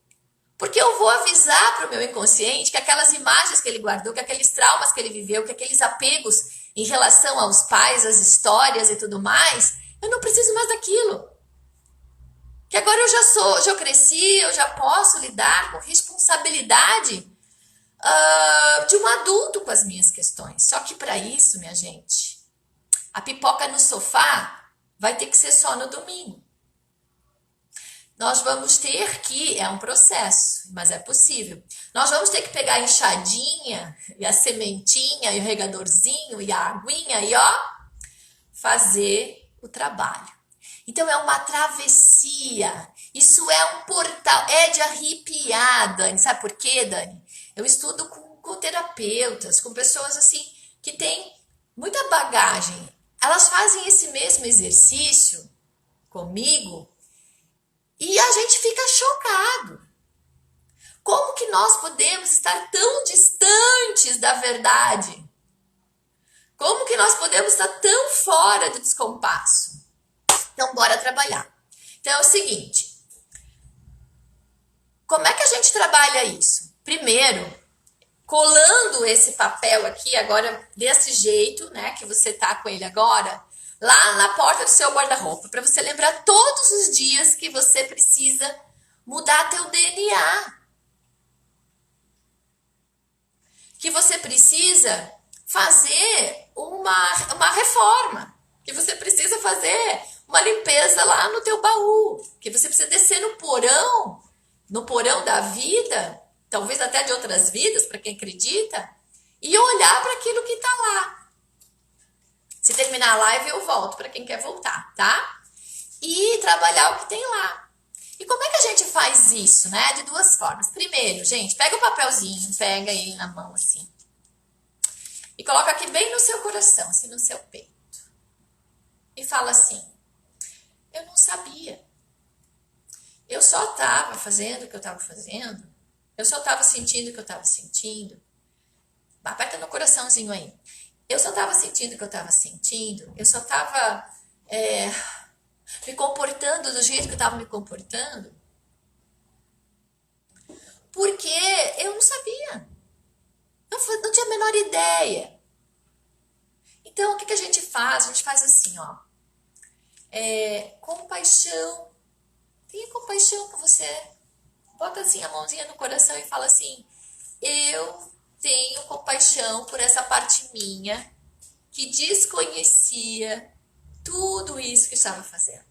Porque eu vou avisar para o meu inconsciente que aquelas imagens que ele guardou, que aqueles traumas que ele viveu, que aqueles apegos em relação aos pais, às histórias e tudo mais, eu não preciso mais daquilo. Que agora eu já cresci, eu já posso lidar com responsabilidade de um adulto com as minhas questões. Só que para isso, minha gente, a pipoca no sofá vai ter que ser só no domingo. Nós vamos ter que, é um processo, mas é possível. Nós vamos ter que pegar a enxadinha e a sementinha e o regadorzinho e a aguinha e ó, fazer o trabalho. Então é uma travessia. Isso é um portal, é de arrepiar, Dani. Sabe por quê, Dani? Eu estudo com terapeutas, com pessoas assim que têm muita bagagem. Elas fazem esse mesmo exercício comigo e a gente fica chocado. Como que nós podemos estar tão distantes da verdade? Como que nós podemos estar tão fora do descompasso? Então, bora trabalhar. Então, é o seguinte. Como é que a gente trabalha isso? Primeiro, colando esse papel aqui, agora desse jeito, né, que você tá com ele agora, lá na porta do seu guarda-roupa, para você lembrar todos os dias que você precisa mudar teu DNA. Que você precisa fazer uma reforma. Que você precisa fazer uma limpeza lá no teu baú. Que você precisa descer no porão da vida, talvez até de outras vidas, para quem acredita, e olhar para aquilo que está lá. Se terminar a live, eu volto para quem quer voltar, tá? E trabalhar o que tem lá. E como é que a gente faz isso, né? De duas formas. Primeiro, gente, pega o papelzinho, pega ele na mão assim. E coloca aqui bem no seu coração, assim, no seu peito. E fala assim, eu não sabia. Eu só estava fazendo o que eu estava fazendo. Eu só estava sentindo o que eu estava sentindo. Aperta no coraçãozinho aí. Eu só estava sentindo o que eu estava sentindo. Eu só estava me comportando do jeito que eu estava me comportando. Porque eu não sabia. Eu não tinha a menor ideia. Então, o que a gente faz? A gente faz assim, ó. Compaixão. Tenha compaixão com você. Bota assim a mãozinha no coração e fala assim, eu tenho compaixão por essa parte minha que desconhecia tudo isso que estava fazendo.